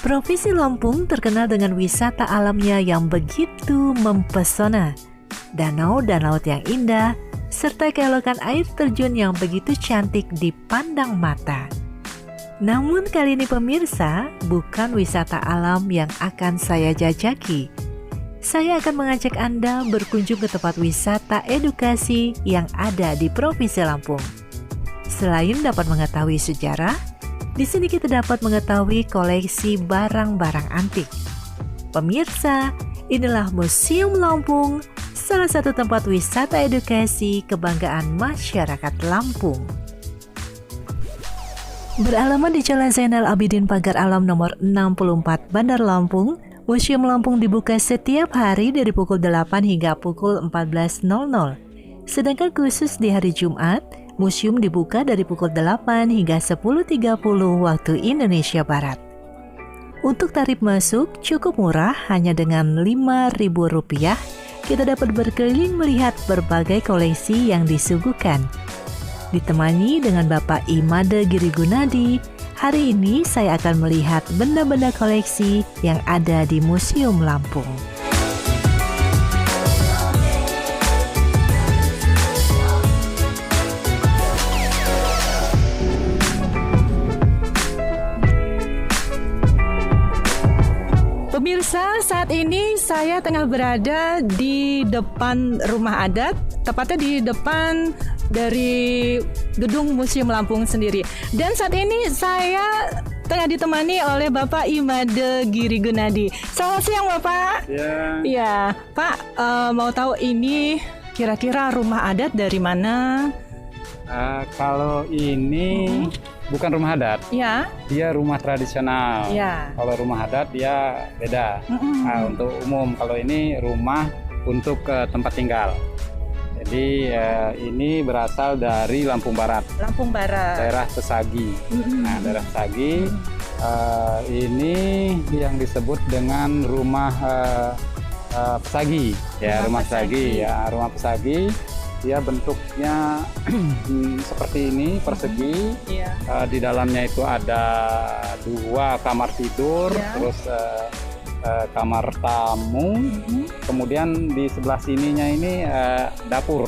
Provinsi Lampung terkenal dengan wisata alamnya yang begitu mempesona. Danau dan laut yang indah, serta keelokan air terjun yang begitu cantik dipandang mata. Namun kali ini pemirsa, bukan wisata alam yang akan saya jajaki. Saya akan mengajak Anda berkunjung ke tempat wisata edukasi yang ada di Provinsi Lampung. Selain dapat mengetahui sejarah, di sini kita dapat mengetahui koleksi barang-barang antik. Pemirsa, inilah Museum Lampung, salah satu tempat wisata edukasi kebanggaan masyarakat Lampung. Beralaman di Jalan Zainal Abidin Pagar Alam nomor 64 Bandar Lampung, Museum Lampung dibuka setiap hari dari pukul 8 hingga pukul 14.00. Sedangkan khusus di hari Jumat, museum dibuka dari pukul 8 hingga 10.30 waktu Indonesia Barat. Untuk tarif masuk cukup murah, hanya dengan Rp5.000 kita dapat berkeliling melihat berbagai koleksi yang disuguhkan. Ditemani dengan Bapak Imade Girigunadi, hari ini saya akan melihat benda-benda koleksi yang ada di Museum Lampung. Pemirsa, saat ini saya tengah berada di depan rumah adat, tepatnya di depan dari gedung Museum Lampung sendiri. Dan saat ini saya tengah ditemani oleh Bapak Imade Girigunadi. Selamat siang Bapak. Ya, Pak, mau tahu ini kira-kira rumah adat dari mana? Kalau ini bukan rumah adat, Ya. dia rumah tradisional. Ya. Kalau rumah adat dia beda. Untuk umum, kalau ini rumah untuk tempat tinggal. Jadi ini berasal dari Lampung Barat. Lampung Barat. Daerah Pesagi. Nah, daerah Pesagi. Ini yang disebut dengan rumah Pesagi. Ya, rumah Pesagi. Ya, rumah Pesagi. Dia bentuknya seperti ini, persegi. Di dalamnya itu ada 2 kamar tidur, terus kamar tamu. Kemudian di sebelah sininya ini dapur.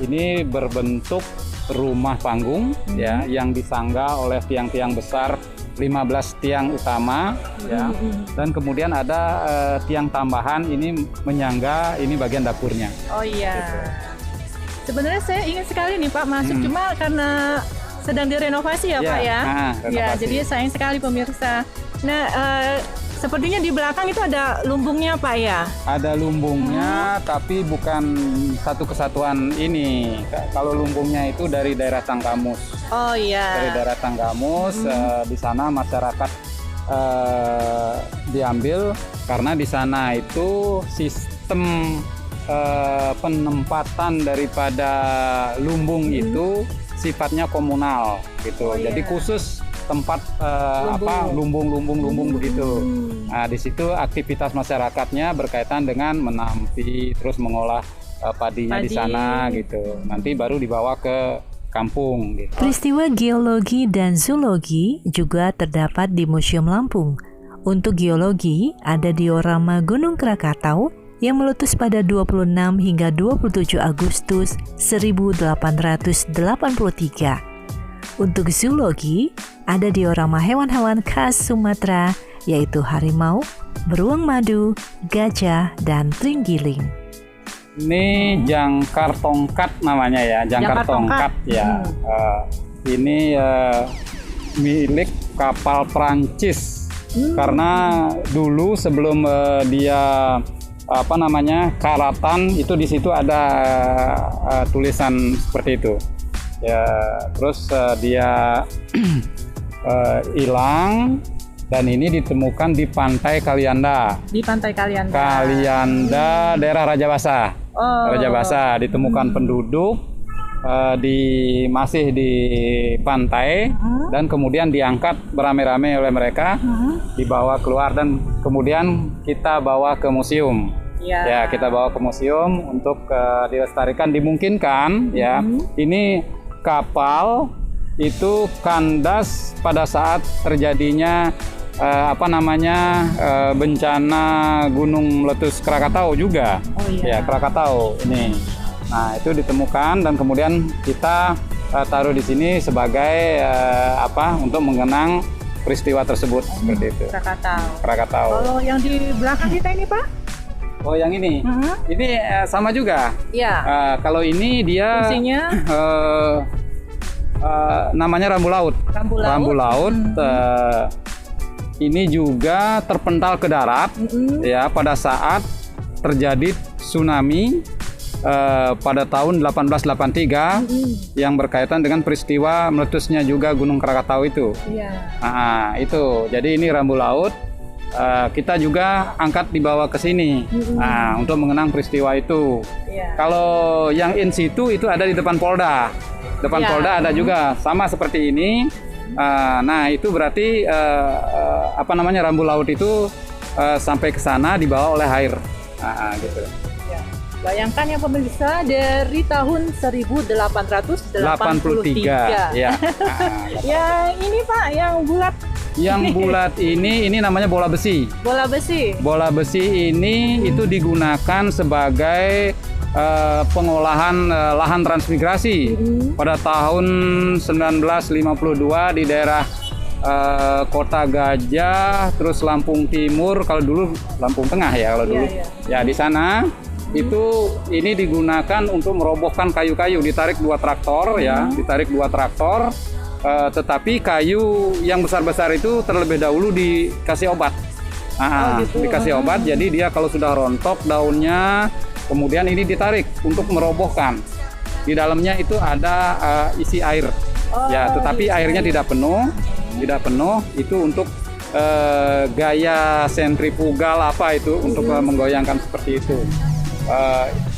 Ini berbentuk rumah panggung, ya, yang disangga oleh tiang-tiang besar. 15 tiang utama, ya, dan kemudian ada tiang tambahan ini menyangga ini bagian dapurnya. Oh iya. Gitu. Sebenarnya saya ingin sekali nih Pak masuk, cuma karena sedang direnovasi ya Pak ya. Ya, jadi sayang sekali pemirsa. Nah, sepertinya di belakang itu ada lumbungnya Pak ya? Ada lumbungnya, tapi bukan satu kesatuan ini. Kalau lumbungnya itu dari daerah Tanggamus. Oh iya. Dari daerah Tanggamus, di sana masyarakat diambil karena di sana itu sistem penempatan daripada lumbung itu sifatnya komunal gitu. Jadi khusus tempat lumbung begitu. Nah, di situ aktivitas masyarakatnya berkaitan dengan menampi, terus mengolah padinya di sana gitu. Nanti baru dibawa ke kampung gitu. Peristiwa geologi dan zoologi juga terdapat di Museum Lampung. Untuk geologi, ada diorama Gunung Krakatau yang meletus pada 26 hingga 27 Agustus 1883. Untuk zoologi, ada diorama hewan-hewan khas Sumatera, yaitu harimau, beruang madu, gajah, dan terenggiling. Ini jangkar tongkat namanya ya, jangkar tongkat ya. Ini milik kapal Prancis. Karena dulu sebelum dia karatan itu di situ ada tulisan seperti itu. Ya, terus dia hilang dan ini ditemukan di Pantai Kalianda. Di Pantai Kalianda. Kalianda, daerah Rajabasa. Rajabasa ditemukan penduduk masih di pantai dan kemudian diangkat beramai-ramai oleh mereka, dibawa keluar dan kemudian kita bawa ke museum. Ya, kita bawa ke museum untuk dilestarikan, dimungkinkan ya. Ini kapal itu kandas pada saat terjadinya bencana gunung meletus Krakatau juga. Oh iya. Ya, Krakatau ini. Nah, itu ditemukan dan kemudian kita taruh di sini sebagai untuk mengenang peristiwa tersebut seperti itu. Krakatau. Kalau yang di belakang kita ini, Pak? Oh, yang ini. Ini sama juga. Iya. Kalau ini dia fungsinya namanya rambu laut. Rambu laut. Ini juga terpental ke darat ya pada saat terjadi tsunami pada tahun 1883 yang berkaitan dengan peristiwa meletusnya juga Gunung Krakatau itu. Iya. Nah, itu. Jadi ini rambu laut kita juga angkat dibawa ke sini untuk mengenang peristiwa itu. Iya. Kalau yang in situ itu ada di depan Polda. Polda ada juga sama seperti ini. Nah, itu berarti rambu laut itu sampai ke sana dibawa oleh air. Gitu. Ya. Bayangkan ya pemirsa, dari tahun 1883. Ya. Yang ini Pak, yang bulat. Yang bulat ini namanya bola besi. Bola besi. Bola besi ini itu digunakan sebagai pengolahan lahan transmigrasi pada tahun 1952 di daerah Kota Gajah, terus Lampung Timur, kalau dulu Lampung Tengah ya kalau dulu. Ya di sana itu ini digunakan untuk merobohkan kayu-kayu, ditarik dua traktor ya, tetapi kayu yang besar-besar itu terlebih dahulu dikasih obat. Dikasih obat, jadi dia kalau sudah rontok daunnya, kemudian ini ditarik untuk merobohkan. Di dalamnya itu ada isi air, tetapi airnya tidak penuh, itu untuk gaya sentrifugal untuk menggoyangkan seperti itu.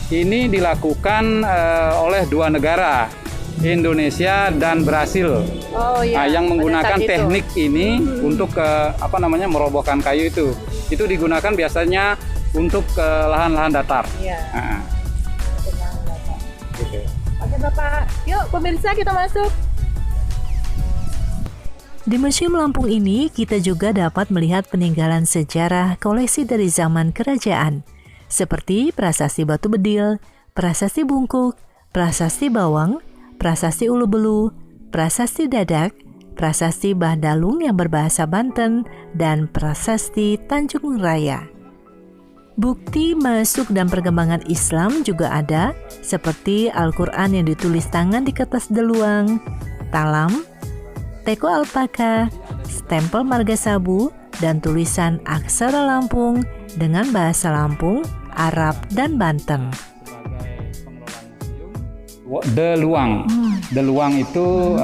Ini dilakukan oleh dua negara, Indonesia dan Brasil, yang menggunakan teknik ini untuk merobohkan kayu itu. Itu digunakan biasanya untuk lahan-lahan datar. Gitu. Oke Bapak, yuk pemirsa kita masuk. Di Museum Lampung ini kita juga dapat melihat peninggalan sejarah koleksi dari zaman kerajaan, seperti prasasti Batu Bedil, prasasti Bungkuk, prasasti Bawang, prasasti Ulu Belu, prasasti Dadak, prasasti Bahdalung yang berbahasa Banten, dan prasasti Tanjung Raya. Bukti masuk dan perkembangan Islam juga ada, seperti Al-Quran yang ditulis tangan di kertas deluang, talam, teko alpaka, stempel marga Sabu, dan tulisan aksara Lampung dengan bahasa Lampung, Arab, dan Banten. Deluang itu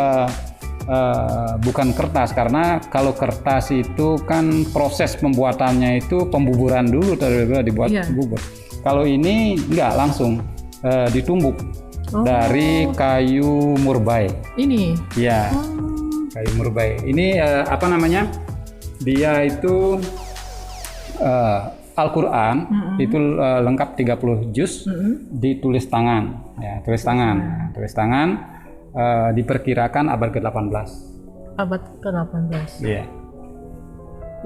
bukan kertas, karena kalau kertas itu kan proses pembuatannya itu pembuburan dulu dibuat bubur. Kalau ini enggak, langsung ditumbuk dari kayu murbei. Ini? Ya, kayu murbei. Ini dia itu Al-Quran itu lengkap 30 juz ditulis tangan. Ya, tulis tangan. Diperkirakan abad ke-18. Abad ke-18. Iya.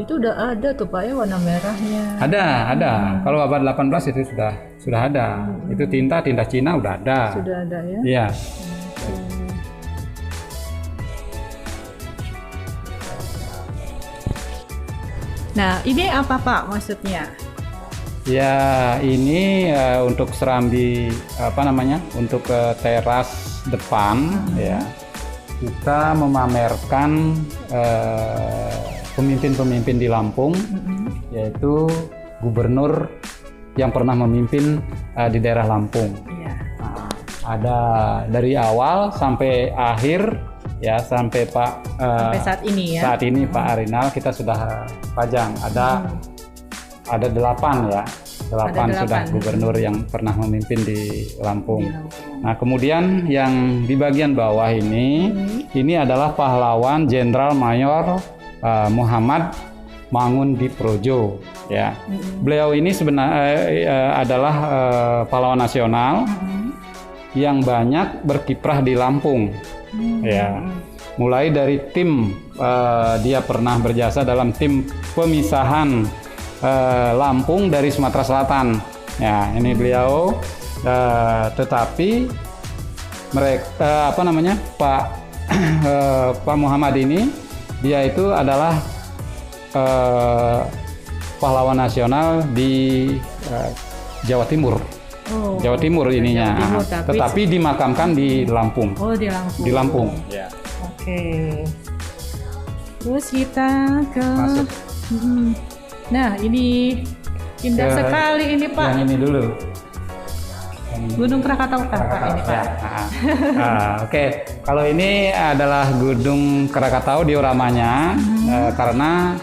Itu udah ada tuh Pak ya warna merahnya. Ada. Kalau abad 18 itu sudah ada. Itu tinta Cina udah ada. Sudah ada ya? Iya. Nah, ini apa Pak maksudnya? Ya, ini untuk serambi untuk teras depan ya. Kita memamerkan pemimpin-pemimpin di Lampung, yaitu gubernur yang pernah memimpin di daerah Lampung. Nah, ada dari awal sampai akhir ya, sampai sampai saat ini ya. Saat ini Pak Arinal kita sudah pajang. Ada 8 ya. 8 sudah gubernur yang pernah memimpin di Lampung. Nah, kemudian yang di bagian bawah ini adalah pahlawan Jenderal Mayor Muhammad Mangundiprojo ya. Beliau ini sebenarnya adalah pahlawan nasional yang banyak berkiprah di Lampung. Ya. mulai dari tim dia pernah berjasa dalam tim pemisahan Lampung dari Sumatera Selatan. Ya, ini beliau. Tetapi mereka Pak Muhammad ini dia itu adalah pahlawan nasional di Jawa Timur. Jawa Timur ininya. Jawa Timur, tetapi dimakamkan di Lampung. Oh, di Lampung. Di Lampung. Ya. Oke. Terus kita ke Masuk. Nah, ini indah sekali ini, Pak. Yang ini dulu. Gunung Krakatau Pak ini, Pak. Oke. Kalau ini adalah Gunung Krakatau dioramanya karena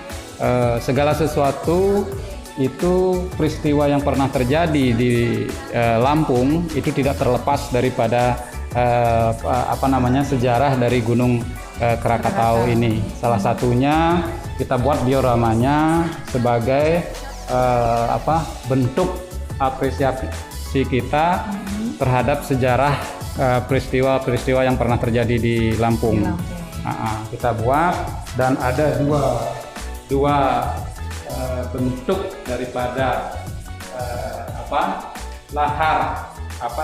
segala sesuatu itu peristiwa yang pernah terjadi di Lampung itu tidak terlepas daripada sejarah dari Gunung Krakatau ini. Salah satunya kita buat dioramanya sebagai bentuk apresiasi kita terhadap sejarah peristiwa-peristiwa yang pernah terjadi di Lampung. Kita buat dan ada dua bentuk daripada lahar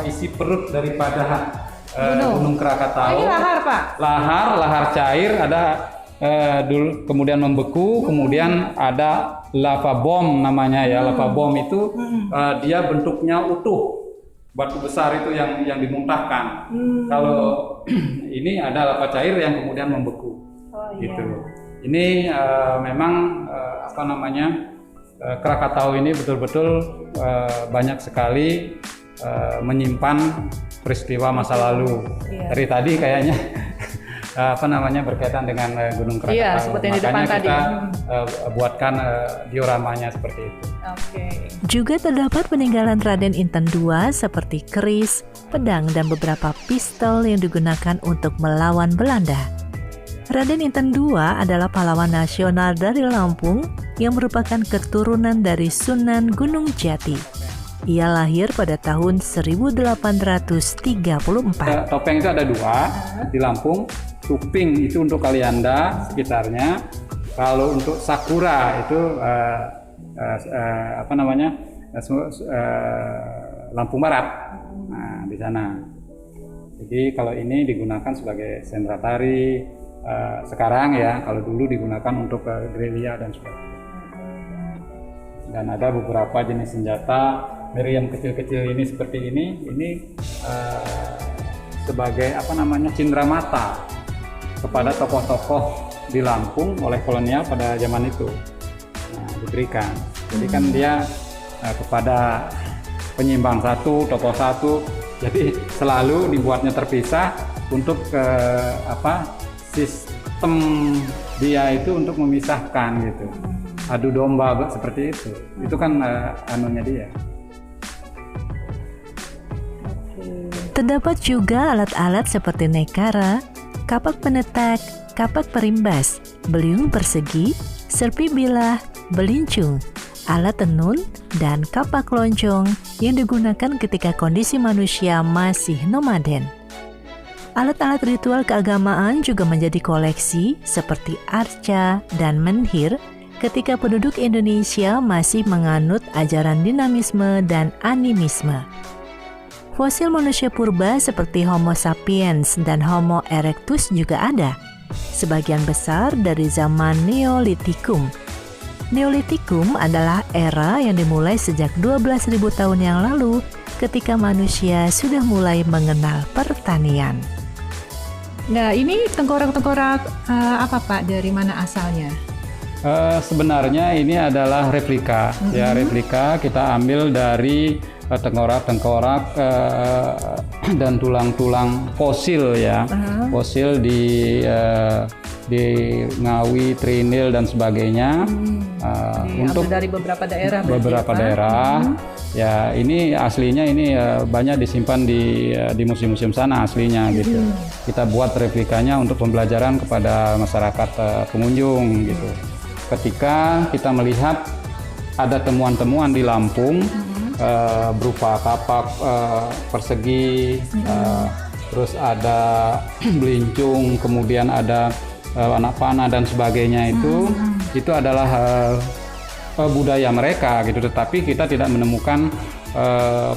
isi perut daripada Gunung Krakatau. Ini lahar, Pak. Lahar cair ada dulu, kemudian membeku, kemudian ada lava bom namanya ya. Lava bom itu dia bentuknya utuh, batu besar itu yang dimuntahkan. Kalau ini ada lava cair yang kemudian membeku. Gitu. Ini memang Krakatau ini betul-betul banyak sekali menyimpan peristiwa masa lalu. Dari tadi kayaknya berkaitan dengan Gunung Krakatau. Iya, seperti yang di depan tadi. Kita buatkan dioramanya seperti itu. Juga terdapat peninggalan Raden Inten II seperti keris, pedang, dan beberapa pistol yang digunakan untuk melawan Belanda. Raden Inten II adalah pahlawan nasional dari Lampung yang merupakan keturunan dari Sunan Gunung Jati. Ia lahir pada tahun 1834. Topeng itu ada dua di Lampung. Tuping itu untuk Kalianda sekitarnya. Kalau untuk Sakura itu Lampung Barat. Nah, di sana. Jadi kalau ini digunakan sebagai sendera tari sekarang ya. Kalau dulu digunakan untuk gerilya dan sebagainya. Dan ada beberapa jenis senjata meriam kecil-kecil ini seperti ini sebagai cindera mata kepada tokoh-tokoh di Lampung oleh kolonial pada zaman itu. Nah, diberikan. Jadi kan dia kepada penyimbang satu, tokoh satu. Jadi selalu dibuatnya terpisah untuk sistem dia itu untuk memisahkan gitu. Adu domba seperti itu. Itu kan anunya dia. Terdapat juga alat-alat seperti nekara, kapak penetak, kapak perimbas, beliung persegi, serpi bilah, belincung, alat tenun, dan kapak loncong yang digunakan ketika kondisi manusia masih nomaden. Alat-alat ritual keagamaan juga menjadi koleksi seperti arca dan menhir ketika penduduk Indonesia masih menganut ajaran dinamisme dan animisme. Fosil manusia purba seperti Homo sapiens dan Homo erectus juga ada, sebagian besar dari zaman Neolitikum. Neolitikum adalah era yang dimulai sejak 12.000 tahun yang lalu ketika manusia sudah mulai mengenal pertanian. Nah, ini tengkorak-tengkorak apa, Pak? Dari mana asalnya? Sebenarnya ini adalah replika. Ya, replika kita ambil dari tengkorak-tengkorak dan tulang-tulang fosil ya. Fosil di Ngawi, Trinil dan sebagainya. Untuk dari beberapa daerah. Daerah. Ya, ini aslinya ini banyak disimpan di museum-museum sana aslinya gitu. Kita buat replikanya untuk pembelajaran kepada masyarakat pengunjung gitu. Ketika kita melihat ada temuan-temuan di Lampung berupa kapak persegi, terus ada belincung, kemudian ada anak panah dan sebagainya. Itu adalah budaya mereka gitu, tetapi kita tidak menemukan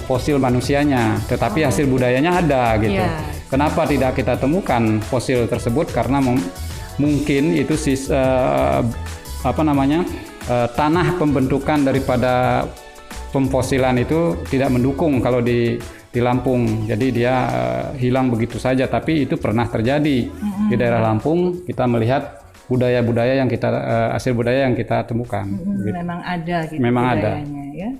fosil manusianya, tetapi hasil budayanya ada gitu. Kenapa tidak kita temukan fosil tersebut? Karena mungkin itu tanah pembentukan daripada pemfosilan itu tidak mendukung kalau di Lampung, jadi dia hilang begitu saja. Tapi itu pernah terjadi di daerah Lampung. Kita melihat budaya-budaya yang kita hasil budaya yang kita temukan. Gitu. Memang ada gitu. Memang ada. Ya.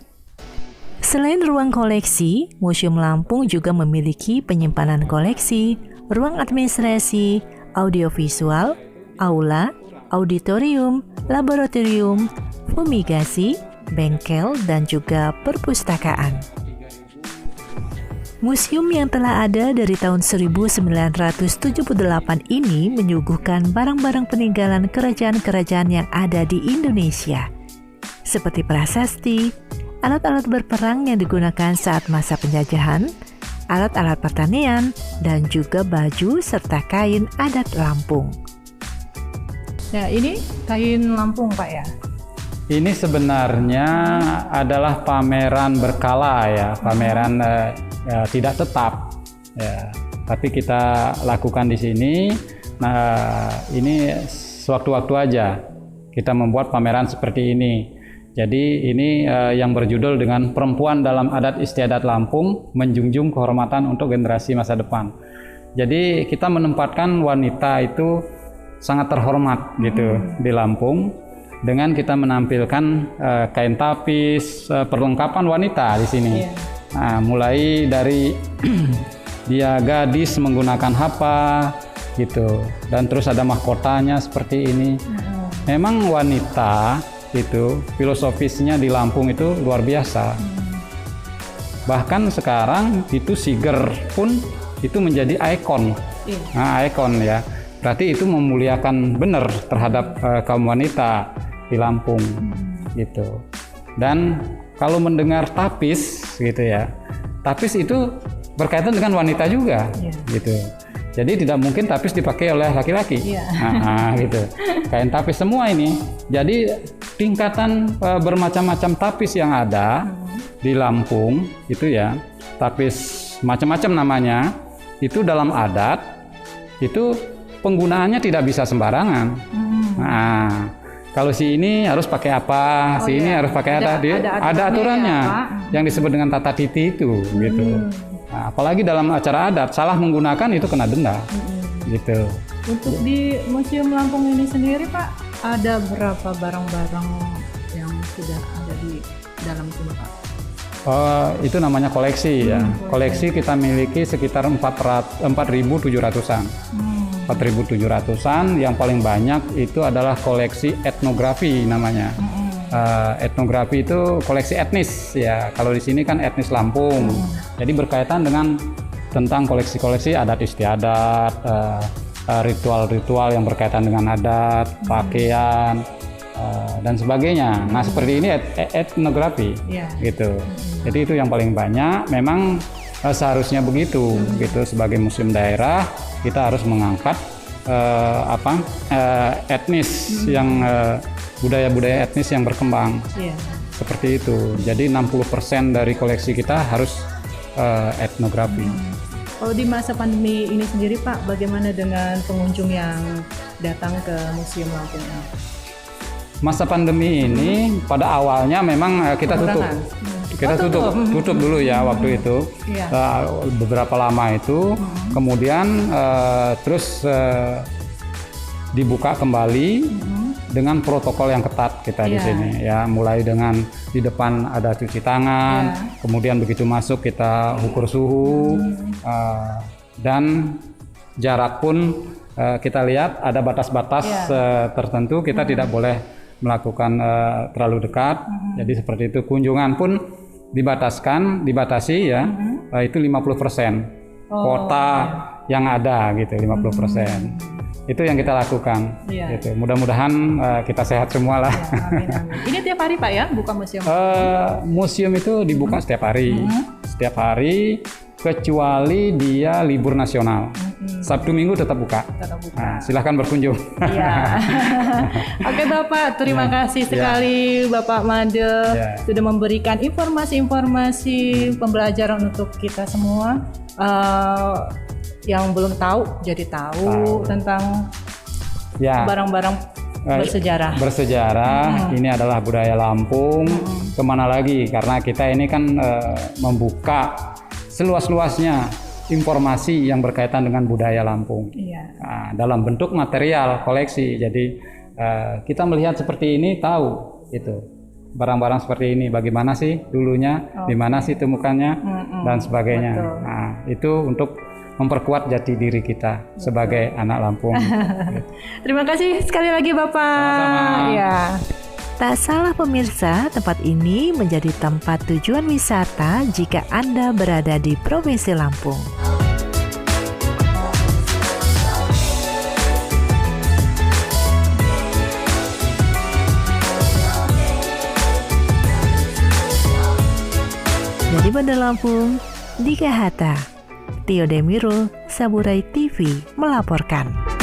Selain ruang koleksi, Museum Lampung juga memiliki penyimpanan koleksi, ruang administrasi, audiovisual, aula, auditorium, laboratorium, fumigasi, bengkel, dan juga perpustakaan. Museum yang telah ada dari tahun 1978 ini menyuguhkan barang-barang peninggalan kerajaan-kerajaan yang ada di Indonesia, seperti prasasti, alat-alat berperang yang digunakan saat masa penjajahan, alat-alat pertanian, dan juga baju serta kain adat Lampung. Nah, ini kain Lampung, Pak ya? Ini sebenarnya adalah pameran berkala ya, pameran tidak tetap ya, tapi kita lakukan di sini. Nah, ini sewaktu-waktu aja kita membuat pameran seperti ini. Jadi ini yang berjudul dengan Perempuan dalam Adat Istiadat Lampung, menjunjung kehormatan untuk generasi masa depan. Jadi kita menempatkan wanita itu sangat terhormat gitu di Lampung, dengan kita menampilkan kain tapis, perlengkapan wanita di sini. Nah, mulai dari dia gadis menggunakan hapa gitu, dan terus ada mahkotanya seperti ini. Memang wanita itu filosofisnya di Lampung itu luar biasa. Bahkan sekarang itu siger pun itu menjadi ikon. Nah, ikon ya. Berarti itu memuliakan benar terhadap kaum wanita di Lampung gitu. Dan kalau mendengar tapis gitu ya, tapis itu berkaitan dengan wanita juga gitu. Jadi tidak mungkin tapis dipakai oleh laki-laki. Gitu. Kain tapis semua ini. Jadi tingkatan bermacam-macam tapis yang ada di Lampung itu ya, tapis macam-macam namanya. Itu dalam adat itu penggunaannya tidak bisa sembarangan. Nah, kalau si ini harus pakai apa, si ini harus pakai ada aturannya ya, yang disebut dengan tata titi itu gitu. Nah, apalagi dalam acara adat salah menggunakan itu kena denda. Gitu. Untuk di Museum Lampung ini sendiri, Pak, ada berapa barang-barang yang sudah ada di dalam sini, Pak? Itu namanya koleksi ya. Koleksi kita miliki sekitar 4.700-an. 4.700-an, yang paling banyak itu adalah koleksi etnografi namanya. Etnografi itu koleksi etnis ya. Kalau di sini kan etnis Lampung. Jadi berkaitan dengan tentang koleksi-koleksi adat istiadat, ritual-ritual yang berkaitan dengan adat, pakaian, dan sebagainya. Nah, seperti ini etnografi gitu. Jadi itu yang paling banyak. Memang seharusnya begitu gitu. Sebagai museum daerah kita harus mengangkat etnis yang budaya-budaya etnis yang berkembang. Seperti itu. Jadi 60% dari koleksi kita harus etnografi. Kalau di masa pandemi ini sendiri, Pak, bagaimana dengan pengunjung yang datang ke Museum Lampung ini? Masa pandemi ini pada awalnya memang kita tutup. Kita tutup dulu ya waktu itu. Beberapa lama itu. Kemudian terus dibuka kembali dengan protokol yang ketat kita di sini ya, mulai dengan di depan ada cuci tangan, kemudian begitu masuk kita ukur suhu, dan jarak pun kita lihat ada batas-batas tertentu, kita tidak boleh melakukan terlalu dekat. Jadi seperti itu. Kunjungan pun dibatasi ya, itu 50% kota yang ada gitu, 50%. Itu yang kita lakukan. Gitu. Mudah-mudahan kita sehat semua lah. Amin. Ini tiap hari, Pak ya buka museum? Museum itu dibuka setiap hari. Setiap hari kecuali dia libur nasional. Sabtu Minggu tetap buka. Nah, silahkan berkunjung. Iya. Oke Bapak, terima kasih sekali Bapak Made sudah memberikan informasi-informasi pembelajaran untuk kita semua yang belum tahu jadi tahu tentang barang-barang bersejarah. Ini adalah budaya Lampung. Kemana lagi? Karena kita ini kan membuka seluas-luasnya informasi yang berkaitan dengan budaya Lampung. Dalam bentuk material koleksi. Jadi kita melihat seperti ini tahu itu barang-barang seperti ini bagaimana sih dulunya, di mana sih temukannya dan sebagainya. Nah, itu untuk memperkuat jati diri kita sebagai anak Lampung. Terima kasih sekali lagi Bapak. Sama-sama. Ya. Tak salah pemirsa, tempat ini menjadi tempat tujuan wisata jika Anda berada di Provinsi Lampung. Dari Bandar Lampung, Dika Hatta, Tio Demiro, Saburai TV melaporkan.